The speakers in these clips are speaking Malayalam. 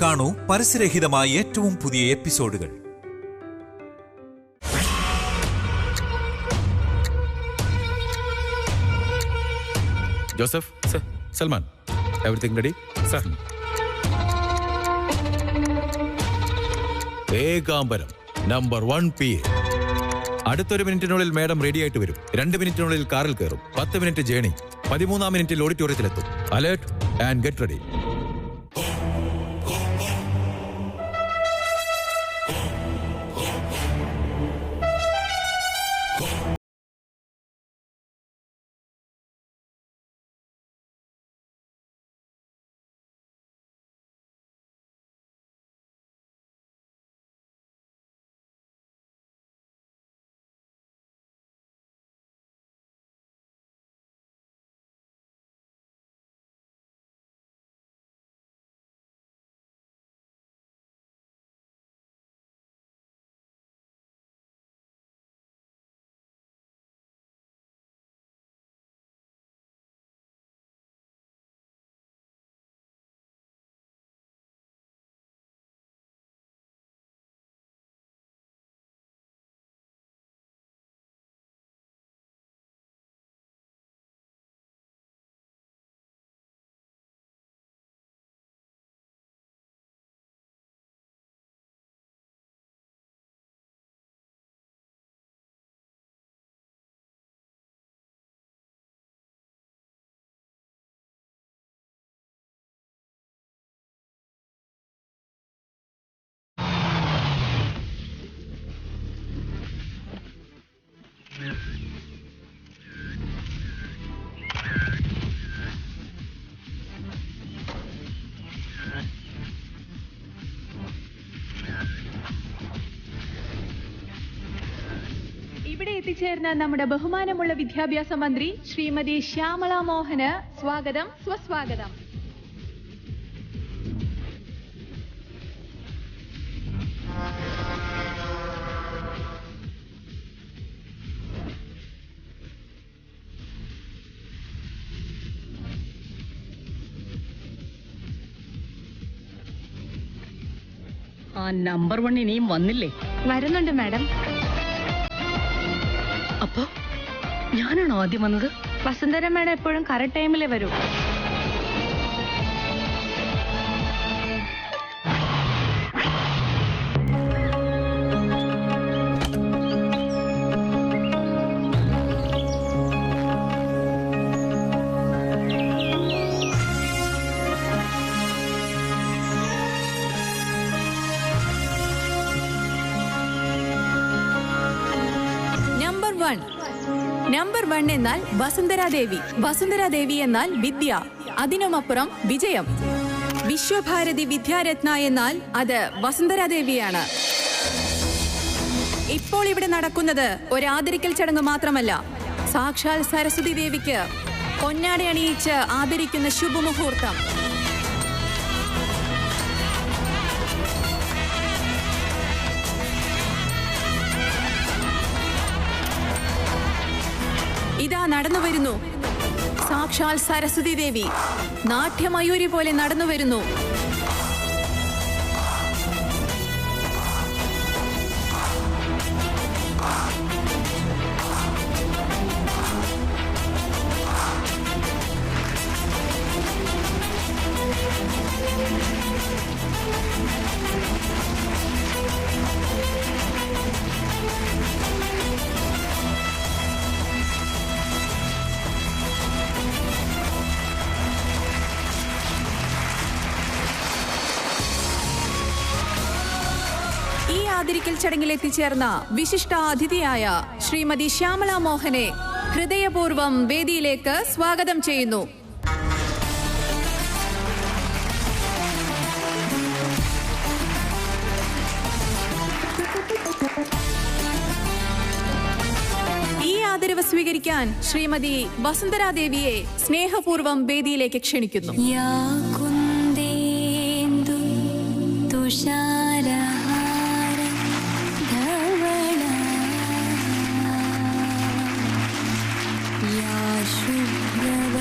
കാണൂ പരസ്യരഹിതമായ ഏറ്റവും പുതിയ എപ്പിസോഡുകൾ. Joseph, sir. Salman, everything ready? Sir. Ekambaram number 1 PA. അടുത്തൊരു മിനിറ്റിനുള്ളിൽ മാഡം റെഡി ആയിട്ട് വരും. 2 മിനിറ്റിനുള്ളിൽ കാറിൽ കയറും. 10 മിനിറ്റ് ജേണി. 13-ാം മിനിറ്റിൽ ഓഡിറ്റോറിയത്തിലെത്തും. Alert and get ready. ഇവിടെ എത്തിച്ചേർന്ന നമ്മുടെ ബഹുമാനമുള്ള വിദ്യാഭ്യാസ മന്ത്രി ശ്രീമതി ശ്യാമള മോഹന് സ്വാഗതം, സ്വസ്വാഗതം. ആ നമ്പർ 1 ഇനിയും വന്നില്ലേ? വരുന്നുണ്ട് മാഡം. അപ്പോ ഞാനാണോ ആദ്യം വന്നത്? വസുന്ധര മാഡം എപ്പോഴും കറക്റ്റ് ടൈമിലേ വരൂ. നമ്പർ 1 എന്നാൽ വസുന്ധരാദേവി. വസുന്ധരാദേവി എന്നാൽ വിദ്യ, അതിനുമപ്പുറം വിജയം. വിശ്വഭാരതി വിദ്യാരത്ന എന്നാൽ അത് വസുന്ധരാദേവിയാണ്. ഇപ്പോൾ ഇവിടെ നടക്കുന്നത് ഒരു ആദരിക്കൽ ചടങ്ങ് മാത്രമല്ല, സാക്ഷാൽ സരസ്വതി ദേവിക്ക് പൊന്നാട അണിയിച്ച് ആദരിക്കുന്ന ശുഭമുഹൂർത്തം. ഇതാ നടന്നു വരുന്നു സാക്ഷാൽ സരസ്വതി ദേവി. നാട്യമയൂരി പോലെ നടന്നു വരുന്നു. ആദരിക്കൽ ചടങ്ങിൽ എത്തിച്ചേർന്ന വിശിഷ്ട അതിഥിയായ ശ്രീമതി ശ്യാമള മോഹനെ ഹൃദയപൂർവ്വം വേദിയിലേക്ക് സ്വാഗതം ചെയ്യുന്നു. ഈ ആദരവ് സ്വീകരിക്കാൻ ശ്രീമതി വസുന്ധരാദേവിയെ സ്നേഹപൂർവ്വം വേദിയിലേക്ക് ക്ഷണിക്കുന്നു. शुभ्रवस्त्रान्विता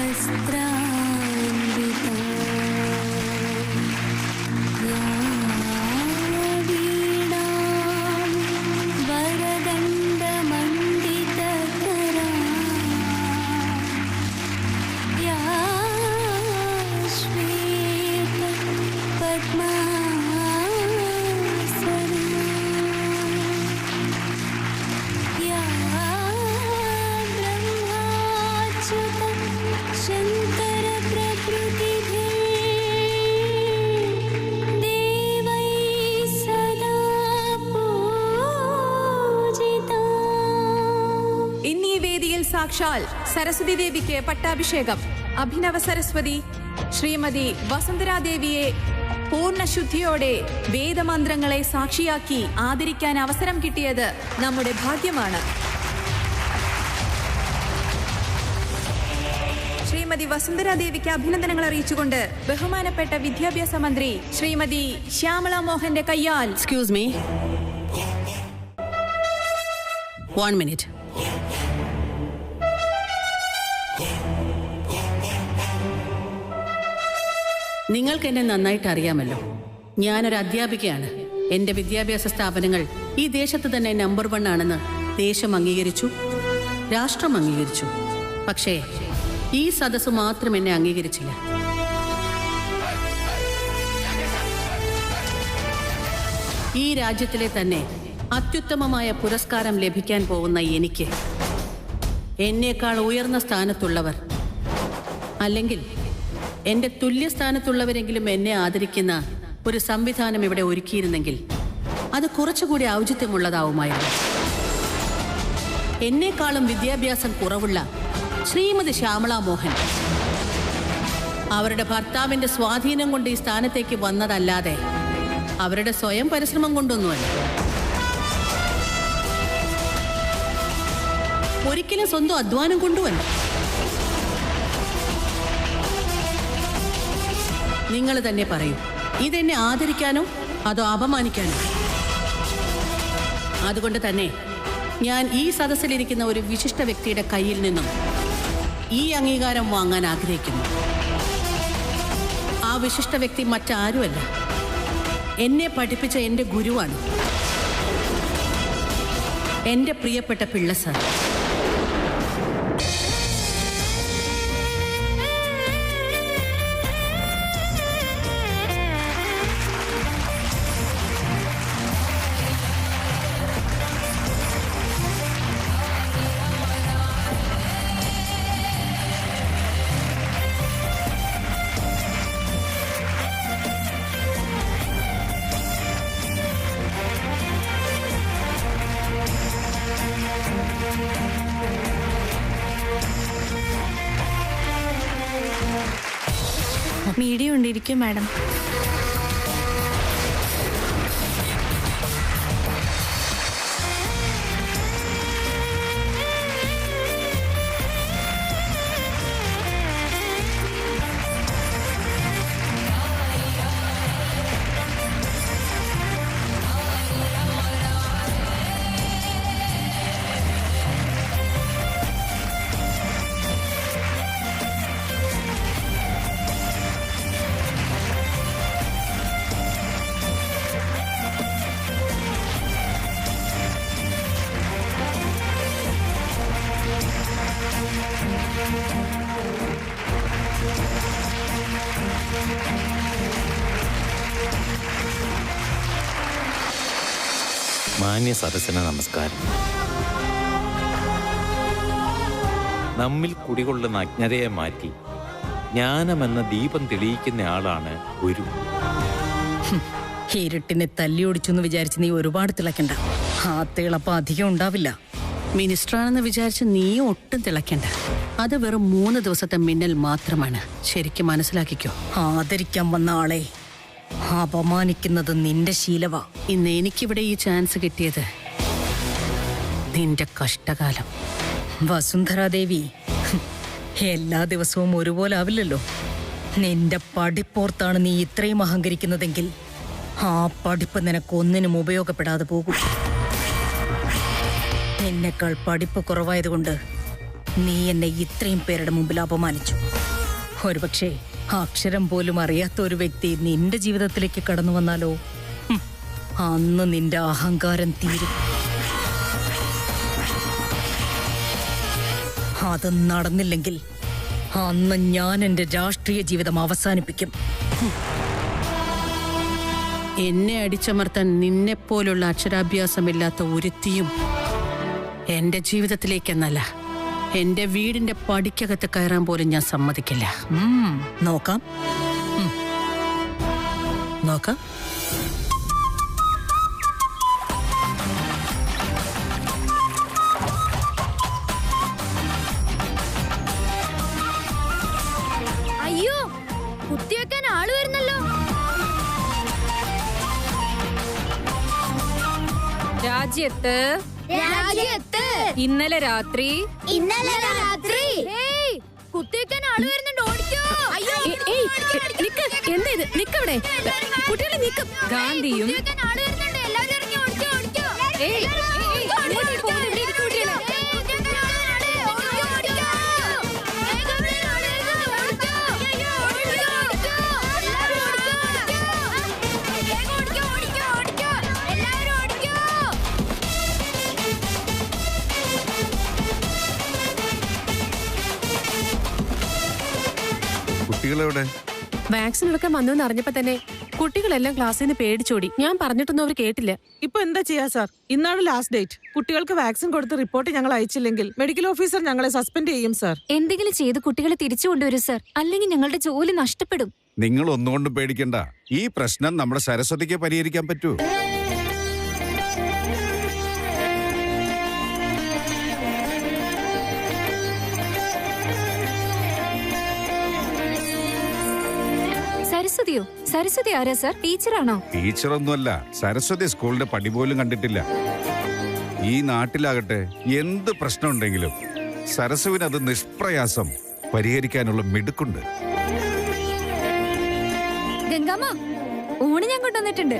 സാക്ഷാൽ സരസ്വതി ദേവിക്ക് പട്ടാഭിഷേകം. അഭിനവ സരസ്വതി ശ്രീമതി വസുന്ധരാദേവിയെ പൂർണ്ണശുദ്ധിയോടെ വേദമന്ത്രങ്ങളെ സാക്ഷിയാക്കി ആദരിക്കാൻ അവസരം കിട്ടിയത് നമ്മുടെ ഭാഗ്യമാണ്. ശ്രീമതി വസുന്ധരാദേവിക്ക് അഭിനന്ദനങ്ങൾ അറിയിച്ചുകൊണ്ട് ബഹുമാനപ്പെട്ട വിദ്യാഭ്യാസ മന്ത്രി ശ്രീമതി ശ്യാമള മോഹന്റെ കയ്യാൽ. Excuse me, 1 minute. നിങ്ങൾക്ക് എന്നെ നന്നായിട്ട് അറിയാമല്ലോ. ഞാനൊരു അധ്യാപികയാണ്. എന്റെ വിദ്യാഭ്യാസ സ്ഥാപനങ്ങൾ ഈ ദേശത്ത് തന്നെ നമ്പർ 1 ആണെന്ന് ദേശം അംഗീകരിച്ചു, രാഷ്ട്രം അംഗീകരിച്ചു. പക്ഷേ ഈ സദസ്സ് മാത്രം എന്നെ അംഗീകരിച്ചില്ല. ഈ രാജ്യത്തിലെ തന്നെ അത്യുത്തമമായ പുരസ്കാരം ലഭിക്കാൻ പോകുന്ന എനിക്ക് എന്നേക്കാൾ ഉയർന്ന സ്ഥാനത്തുള്ളവർ, അല്ലെങ്കിൽ എന്റെ തുല്യസ്ഥാനത്തുള്ളവരെങ്കിലും എന്നെ ആദരിക്കുന്ന ഒരു സംവിധാനം ഇവിടെ ഒരുക്കിയിരുന്നെങ്കിൽ അത് കുറച്ചുകൂടി ഔചിത്യമുള്ളതാവുമായിരുന്നു. എന്നേക്കാളും വിദ്യാഭ്യാസം കുറവുള്ള ശ്രീമതി ശ്യാമള മോഹൻ അവരുടെ ഭർത്താവിന്റെ സ്വാധീനം കൊണ്ട് ഈ സ്ഥാനത്തേക്ക് വന്നതല്ലാതെ അവരുടെ സ്വയം പരിശ്രമം കൊണ്ടൊന്നുമല്ല. ഒരിക്കലും സ്വന്തം അധ്വാനം കൊണ്ടുമല്ല. നിങ്ങൾ തന്നെ പറയൂ, ഇതെന്നെ ആദരിക്കാനോ അതോ അപമാനിക്കാനോ? അതുകൊണ്ട് തന്നെ ഞാൻ ഈ സദസ്സിലിരിക്കുന്ന ഒരു വിശിഷ്ട വ്യക്തിയുടെ കയ്യിൽ നിന്നും ഈ അംഗീകാരം വാങ്ങാൻ ആഗ്രഹിക്കുന്നു. ആ വിശിഷ്ട വ്യക്തി മറ്റാരുമല്ല, എന്നെ പഠിപ്പിച്ച എൻ്റെ ഗുരുവാണ്, എൻ്റെ പ്രിയപ്പെട്ട പിള്ള സാർ. മീഡിയ ഉണ്ടിരിക്കും മാഡം. മാന്യ സദസ്സിന് നമസ്കാരം. നമ്മിൽ കുടികൊള്ളുന്ന അജ്ഞതയെ മാറ്റി ജ്ഞാനമെന്ന ദീപം തെളിയിക്കുന്ന ആളാണ് ഗുരു. ഇരുട്ടിനെ തല്ലിയൊടിച്ചു എന്ന് വിചാരിച്ച് നീ ഒരുപാട് തിളക്കണ്ട. ആ തിളപ്പം അധികം ഉണ്ടാവില്ല. മിനിസ്റ്ററാണെന്ന് വിചാരിച്ച് നീ ഒട്ടും തിളക്കണ്ട. അത് വെറും 3 ദിവസത്തെ മിന്നൽ മാത്രമാണ്. ശരിക്കും മനസ്സിലാക്കിക്കോ. ആദരിക്കാൻ വന്ന ആളെ അപമാനിക്കുന്നത് നിന്റെ ശീലവാ. ഇന്ന് എനിക്കിവിടെ ഈ ചാൻസ് കിട്ടിയത് നിന്റെ കഷ്ടകാലം. വസുന്ധരാദേവി, എല്ലാ ദിവസവും ഒരുപോലെ ആവില്ലല്ലോ. നിന്റെ പഠിപ്പോർത്താണ് നീ ഇത്രയും അഹങ്കരിക്കുന്നതെങ്കിൽ ആ പഠിപ്പ് നിനക്കൊന്നിനും ഉപയോഗപ്പെടാതെ പോകും. നിന്നെക്കാൾ പഠിപ്പ് കുറവായതുകൊണ്ട് നീ എന്നെ ഇത്രയും പേരുടെ മുമ്പിൽ അപമാനിച്ചു. ഒരുപക്ഷെ അക്ഷരം പോലും അറിയാത്ത ഒരു വ്യക്തി നിന്റെ ജീവിതത്തിലേക്ക് കടന്നു വന്നാലോ, അന്ന് നിന്റെ അഹങ്കാരം തീരും. അത് നടന്നില്ലെങ്കിൽ അന്ന് ഞാൻ എൻ്റെ രാഷ്ട്രീയ ജീവിതം അവസാനിപ്പിക്കും. എന്നെ അടിച്ചമർത്താൻ നിന്നെപ്പോലുള്ള അക്ഷരാഭ്യാസമില്ലാത്ത ഒരുത്തിയും എന്റെ ജീവിതത്തിലേക്കെന്നല്ല, എന്റെ വീടിന്റെ പടിക്കകത്ത് കയറാൻ പോലും ഞാൻ സമ്മതിക്കില്ല. നോക്കാം നോക്കാം. രാജ്യത്ത് ഇന്നലെ രാത്രി കുത്തിവെക്കാൻ ആള് വരുന്നുണ്ട്, ഓടിക്കോ. കുട്ടികളെ ഗാന്ധിയും കുട്ടികളെവിടെ? വാക്സിൻ എടുക്കാൻ വന്നു അറിഞ്ഞപ്പോ തന്നെ കുട്ടികളെല്ലാം ക്ലാസ്സിൽ നിന്ന് പേടിച്ചോടി. ഞാൻ പറഞ്ഞിട്ടൊന്നും അവർ കേട്ടില്ല. ഇപ്പൊ എന്താ ചെയ്യാ സാർ? ഇന്നാണ് ലാസ്റ്റ് ഡേറ്റ്. കുട്ടികൾക്ക് വാക്സിൻ കൊടുത്ത് റിപ്പോർട്ട് ഞങ്ങൾ അയച്ചില്ലെങ്കിൽ മെഡിക്കൽ ഓഫീസർ ഞങ്ങളെ സസ്പെൻഡ് ചെയ്യും സാർ. എന്തെങ്കിലും ചെയ്ത് കുട്ടികളെ തിരിച്ചു കൊണ്ടുവരും സാർ, അല്ലെങ്കിൽ ഞങ്ങളുടെ ജോലി നഷ്ടപ്പെടും. നിങ്ങൾ ഒന്നുകൊണ്ടും പേടിക്കണ്ട. ഈ പ്രശ്നം നമ്മുടെ സരസ്വതിക്ക് പരിഹരിക്കാൻ പറ്റൂ. സരസ്വതിയോ? സരസ്വതി ആരാ സാർ? ടീച്ചറാണോ? ടീച്ചറൊന്നുമല്ല. സരസ്വതി സ്കൂളിന്റെ പടി പോലും കണ്ടിട്ടില്ല. ഈ നാട്ടിലാകട്ടെ എന്ത് പ്രശ്നമുണ്ടെങ്കിലും സരസ്വതിന് അത് നിഷ്പ്രയാസം പരിഹരിക്കാനുള്ള മിടുക്കുണ്ട്. ഗംഗാമ്മ, ഊണ് ഞാൻ കൊണ്ടുവന്നിട്ടുണ്ട്.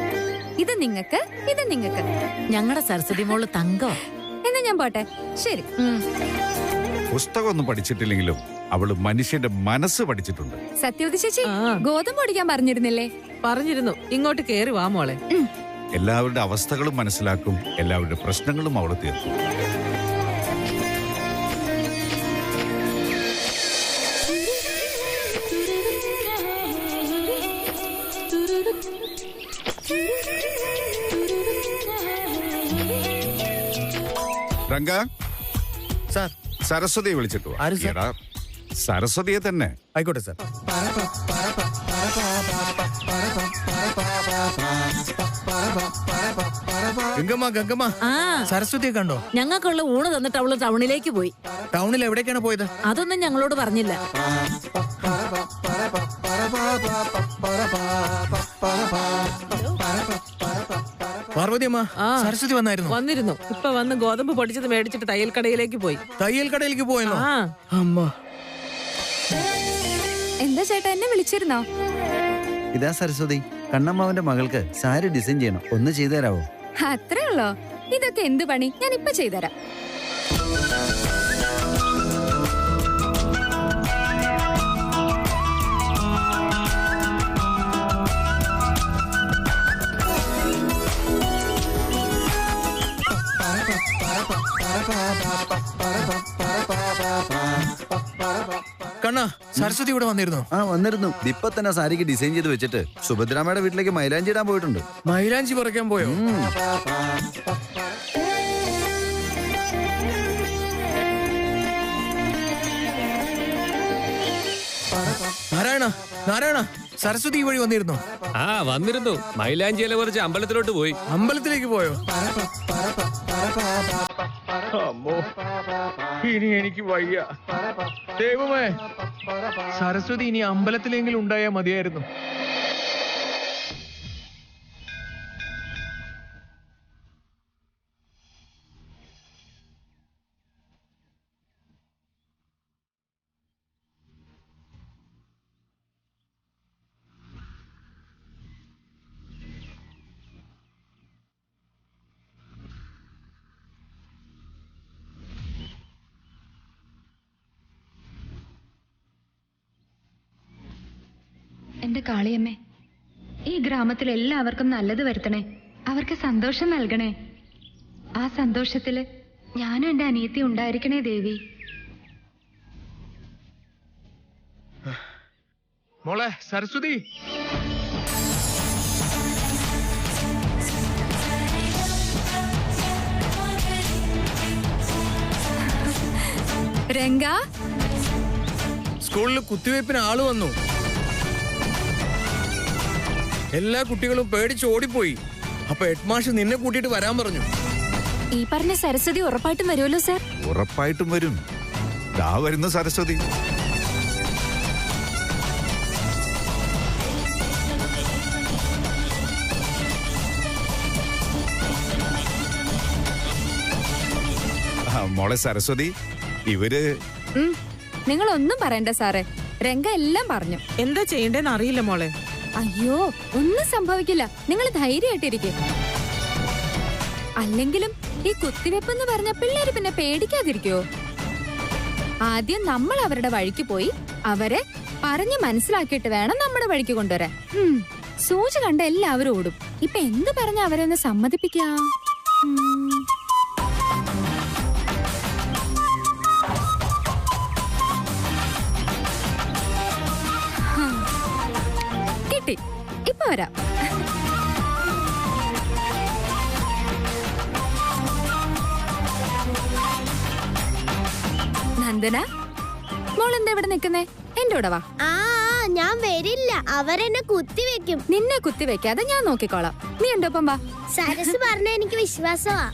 ഇത് നിങ്ങക്ക്, ഇത് നിങ്ങക്ക്. ഞങ്ങളുടെ സരസ്വതി മോള് തങ്കം. എന്നാ ഞാൻ പോട്ടെ. ശരി. പുസ്തകമൊന്നും പഠിച്ചിട്ടില്ലെങ്കിലും അവള് മനുഷ്യന്റെ മനസ്സ് പഠിച്ചിട്ടുണ്ട്. സത്യവതി ചേച്ചി, ഗോതമ്പ് പൊടിക്കാൻ പറഞ്ഞിരുന്നില്ലേ? പറഞ്ഞിരുന്നു. ഇങ്ങോട്ട് കേറി വാ മോളെ. എല്ലാവരുടെ അവസ്ഥകളും മനസ്സിലാക്കും, എല്ലാവരുടെ പ്രശ്നങ്ങളും അവള് തീർക്കും. രംഗ സാർ, സരസ്വതിയെ വിളിച്ചിട്ടു വാ. ആര് സാർ? എടാ, സരസ്വതിയെ തന്നെ. ആയിക്കോട്ടെ സാർ. ഗംഗമ്മ, സരസ്വതിയെ കണ്ടോ? ഞങ്ങൾക്കുള്ള ഊണ് തന്നിട്ട് അവള് ടൗണിലേക്ക് പോയി. ടൗണിൽ എവിടേക്കാണ് പോയത്? അതൊന്നും ഞങ്ങളോട് പറഞ്ഞില്ല. പാർവതിയമ്മ, സരസ്വതി വന്നിരുന്നു. ഇപ്പൊ വന്ന് ഗോതമ്പ് പൊടിച്ചത് മേടിച്ചിട്ട് തയ്യൽ കടയിലേക്ക് പോയി. തയ്യൽ കടയിലേക്ക് പോയെന്നോ? അമ്മ, എന്താ ചേട്ടാ, എന്നെ വിളിച്ചിരുന്നോ? ഇതാ സരസ്വതി, കണ്ണമ്മാവന്റെ മകൾക്ക് സാരി ഡിസൈൻ ചെയ്യണം, ഒന്ന് ചെയ്തു തരാവോ? അത്രേ ഉള്ളോ? ഇതൊക്കെ എന്ത് പണി? ഞാൻ ഇപ്പൊ ചെയ്തുതരാം. കണ്ണാ, സരസ്വതി ഇവിടെ വന്നിരുന്നു. വന്നിരുന്നു. ഇപ്പൊ തന്നെ സാരിക്ക് ഡിസൈൻ ചെയ്ത് വെച്ചിട്ട് സുഭദ്രാമയുടെ വീട്ടിലേക്ക് മൈലാഞ്ചി ഇടാൻ പോയിട്ടുണ്ട്. മൈലാഞ്ചി പറിക്കാൻ പോയോ? നാരായണ, സരസ്വതി ഈ വഴി വന്നിരുന്നു. വന്നിരുന്നു. മൈലാഞ്ചി ഇല പറിച്ച് അമ്പലത്തിലോട്ട് പോയി. അമ്പലത്തിലേക്ക് പോയോ? അമ്മോ, ഇനി എനിക്ക് വയ്യ. ദൈവമേ, സരസ്വതി ഇനി അമ്പലത്തിലെങ്കിലും ഉണ്ടായാൽ മതിയായിരുന്നു. എന്റെ കാളിയമ്മേ, ഈ ഗ്രാമത്തിൽ എല്ലാവർക്കും നല്ലത് വരുത്തണേ, അവർക്ക് സന്തോഷം നൽകണേ. ആ സന്തോഷത്തില് ഞാനും എന്റെ അനിയത്തി ഉണ്ടായിരിക്കണേ ദേവി. മോളെ സരസ്വതി, രംഗ, സ്കൂളിൽ കുത്തിവയ്പ്പിന് ആള് വന്നു. എല്ലാ കുട്ടികളും പേടിച്ച് ഓടിപ്പോയി. അപ്പൊ ഹെഡ്മാഷ് നിന്നെ കൂട്ടിയിട്ട് വരാൻ പറഞ്ഞു. ഈ പറഞ്ഞ സരസ്വതി ഉറപ്പായിട്ടും വരുമല്ലോ സാർ? ഉറപ്പായിട്ടും വരും. ദാ വരുന്നു സരസ്വതി. മോളെ സരസ്വതി, ഇവര് നിങ്ങളൊന്നും പറയണ്ട സാറേ, രംഗ എല്ലാം പറഞ്ഞു. എന്താ ചെയ്യണ്ടേന്ന് അറിയില്ല മോളെ. അയ്യോ, ഒന്നും സംഭവിക്കില്ല, നിങ്ങൾ ധൈര്യമായിട്ടിരിക്കെ. അല്ലെങ്കിലും ഈ കുത്തിവെപ്പെന്ന് പറഞ്ഞ പിള്ളേര് പിന്നെ പേടിക്കാതിരിക്കോ? ആദ്യം നമ്മൾ അവരുടെ വഴിക്ക് പോയി അവരെ പറഞ്ഞ് മനസ്സിലാക്കിയിട്ട് വേണം നമ്മുടെ വഴിക്ക് കൊണ്ടുവരാൻ. സൂചി കണ്ട എല്ലാവരും ഓടും. ഇപ്പൊ എന്ത് പറഞ്ഞ അവരെ ഒന്ന് സമ്മതിപ്പിക്കാം? കിട്ടി, ഇപ്പൊ വരാം. നന്ദന, മോളെന്താ ഇവിടെ നിക്കുന്നേ? എന്റെ കൂടെ വാ. ഞാൻ വരില്ല, അവരെന്നെ കുത്തിവെക്കും. നിന്നെ കുത്തിവെക്കാതെ ഞാൻ നോക്കിക്കോളാം. നീ എന്റെ ഒപ്പം വാ. സരസ് പറഞ്ഞ എനിക്ക് വിശ്വാസമാ.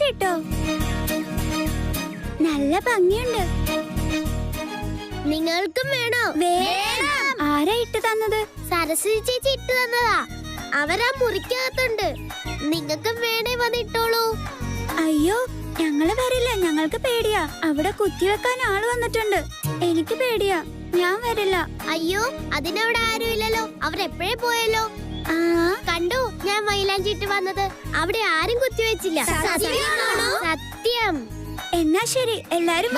ചേട്ടോ, നല്ല ഭംഗിയുണ്ട്. നിങ്ങൾക്കും വേണോ? ആരാ ഇട്ട് തന്നത്? സരസ്വതി ചേച്ചി ഇട്ട് തന്നതാ. അവരാ മുറിക്കകത്തുണ്ട്. നിങ്ങൾക്കും വേണേ വന്നിട്ടോളൂ. അയ്യോ, ഞങ്ങള് വരില്ല, ഞങ്ങൾക്ക് പേടിയാ. അവിടെ കുത്തിവെക്കാൻ ആള് വന്നിട്ടുണ്ട്. എനിക്ക് പേടിയാ, ഞാൻ വരില്ല. അയ്യോ, അതിനവിടെ ആരും ഇല്ലല്ലോ, അവരെപ്പോഴേ പോയല്ലോ. കണ്ടു, ഞാൻ മൈലാഞ്ചിട്ട് വന്നത്. അവിടെ ആരും കുത്തിവെച്ചില്ല. സത്യം. എന്നാ ശരി, എല്ലാരും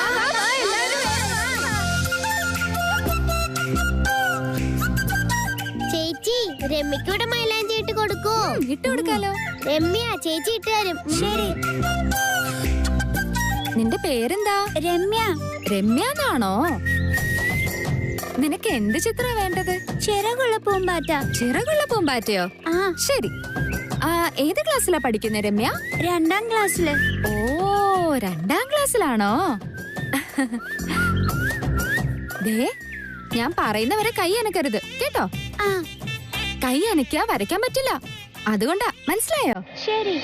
ചേച്ചി രമ്യക്കൂടെ മൈലാഞ്ചി ഇട്ട് കൊടുക്കൂ. ഇട്ട് കൊടുക്കാലോ. രമ്യ ചേച്ചി ഇട്ട് തരും. ശരി. നിന്റെ പേരെന്താ? രമ്യ. രമ്യാന്നാണോ? നിനക്ക് എന്ത് ചിത്ര വേണ്ടത്? ചിറകുള്ള പൂമ്പാറ്റ. ചിറകുള്ള പൂമ്പാറ്റയോ? ശരി. ഏത് ക്ലാസ്സിലാ പഠിക്കുന്നത് രമ്യ? 2ാം ക്ലാസ്സില്. ഓ, 2ാം ക്ലാസ്സിലാണോ? ദേ, ഞാൻ പറയുന്നവരെ കൈ അനക്കരുത് കേട്ടോ. കൈ അനക്കാ വരയ്ക്കാൻ പറ്റില്ല, അതുകൊണ്ടാ. മനസ്സിലായോ? ശരി.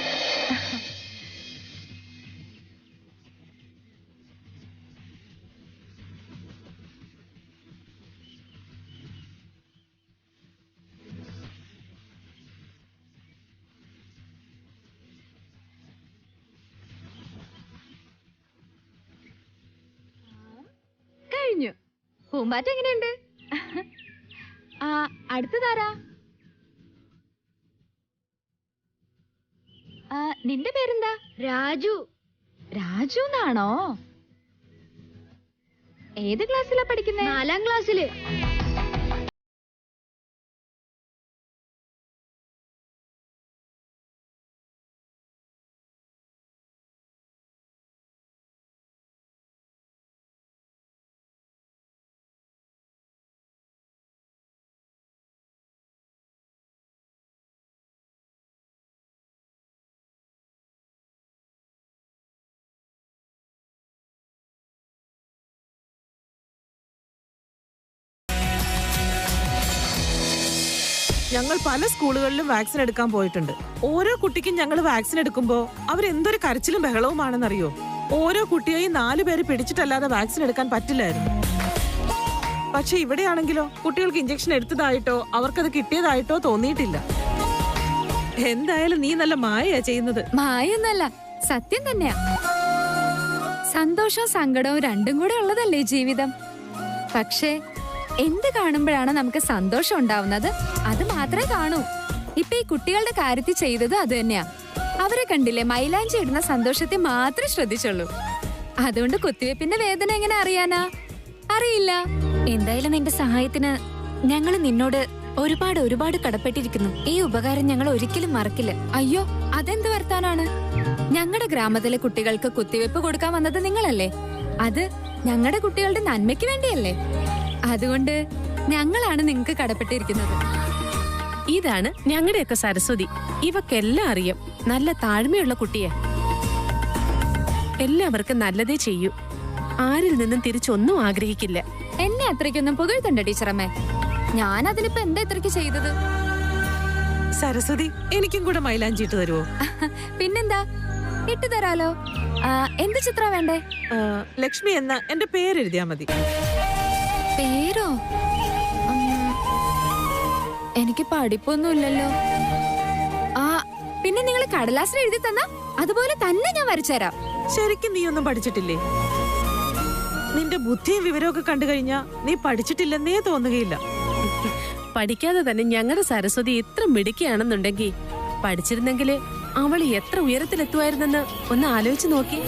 കഴിഞ്ഞു. പൂമ്പാറ്റ എങ്ങനെയുണ്ട്? അടുത്തതാരാ? നിന്റെ പേരെന്താ? രാജു. രാജു എന്നാണോ? ഏത് ക്ലാസ്സിലാ പഠിക്കുന്നത്? 4ാം ക്ലാസ്സില്. ഞങ്ങൾ പല സ്കൂളുകളിലും വാക്സിൻ എടുക്കാൻ പോയിട്ടുണ്ട്. ഓരോ കുട്ടിക്കും ഞങ്ങൾ വാക്സിൻ എടുക്കുമ്പോ അവരെന്തൊരു കരച്ചിലും ബഹളവുമാണെന്നറിയോ. ഓരോ കുട്ടിയെയും 4 പേര് പിടിച്ചിട്ടല്ലാതെ വാക്സിൻ എടുക്കാൻ പറ്റില്ലായിരുന്നു. പക്ഷെ ഇവിടെയാണെങ്കിലോ കുട്ടികൾക്ക് ഇഞ്ചക്ഷൻ എടുത്തതായിട്ടോ അവർക്കത് കിട്ടിയതായിട്ടോ തോന്നിയിട്ടില്ല. എന്തായാലും നീ നല്ല മായയാ ചെയ്യുന്നത്. മായൊന്നല്ല, സത്യം തന്നെയാ. സന്തോഷവും സങ്കടവും രണ്ടും കൂടെ ഉള്ളതല്ലേ ജീവിതം. പക്ഷേ എന്ത് കാണുമ്പോഴാണ് നമുക്ക് സന്തോഷം ഉണ്ടാവുന്നത് അത് മാത്രമേ കാണൂ. ഇപ്പൊ ഈ കുട്ടികളുടെ കാര്യത്തിൽ ചെയ്തത് അത് തന്നെയാ. അവരെ കണ്ടില്ലേ, മൈലാഞ്ചി ഇടുന്ന സന്തോഷത്തെ മാത്രമേ ശ്രദ്ധിച്ചുള്ളൂ. അതുകൊണ്ട് കുത്തിവെപ്പിന്റെ വേദന എങ്ങനെ അറിയാനാ? അറിയില്ല. എന്തായാലും നിന്റെ സഹായത്തിന് ഞങ്ങൾ നിന്നോട് ഒരുപാട് കടപ്പെട്ടിരിക്കുന്നു. ഈ ഉപകാരം ഞങ്ങൾ ഒരിക്കലും മറക്കില്ല. അയ്യോ, അതെന്ത് വർത്താനാണ്? ഞങ്ങളുടെ ഗ്രാമത്തിലെ കുട്ടികൾക്ക് കുത്തിവെപ്പ് കൊടുക്കാൻ വന്നത് നിങ്ങളല്ലേ. അത് ഞങ്ങളുടെ കുട്ടികളുടെ നന്മയ്ക്ക് വേണ്ടിയല്ലേ. അതുകൊണ്ട് ഞങ്ങളാണ് നിങ്ങൾക്ക് കടപ്പെട്ടിരിക്കുന്നത്. ഇതാണ് ഞങ്ങളുടെയൊക്കെ സരസ്വതി. ഇവക്കെല്ലാം അറിയാം. നല്ല താഴ്മയുള്ള കുട്ടിയെ. എല്ലാവർക്കും നല്ലതേ ചെയ്യൂ. ആരിൽ നിന്നും തിരിച്ചൊന്നും ആഗ്രഹിക്കില്ല. എന്നെ അത്രയ്ക്കൊന്നും പുകഴ്ത്തണ്ട ടീച്ചറമ്മേ. ഞാൻ അതിനിപ്പോ എന്താ ഇത്രയ്ക്ക് ചെയ്തത്? സരസ്വതി, എനിക്കും കൂടെ മൈലാഞ്ചി ഇട്ട് തരുമോ? പിന്നെന്താ, ഇട്ടു തരാലോ. എന്ത് ചിത്ര വേണ്ടേ? ലക്ഷ്മി എന്ന എന്റെ പേരെഴുതിയാ മതി. പേരോ? എനിക്ക് പഠിപ്പൊന്നുമില്ലല്ലോ. പിന്നെ നിങ്ങൾ കടലാസിൽ എഴുതി തന്നാ അതുപോലെ തന്നെ ഞാൻ വരച്ചുതരാം. ശരിക്കും നീ ഒന്നും പഠിച്ചിട്ടില്ലേ? നിന്റെ ബുദ്ധിയും വിവരമൊക്കെ കണ്ടു കഴിഞ്ഞാ നീ പഠിച്ചിട്ടില്ലെന്നേ തോന്നുകയില്ല. പഠിക്കാതെ തന്നെ ഞങ്ങളുടെ സരസ്വതി ഇത്ര മിടുക്കിയാണെന്നുണ്ടെങ്കിൽ പഠിച്ചിരുന്നെങ്കിൽ അവൾ എത്ര ഉയരത്തിലെത്തുമായിരുന്നെന്ന് ഒന്ന് ആലോചിച്ച് നോക്കി.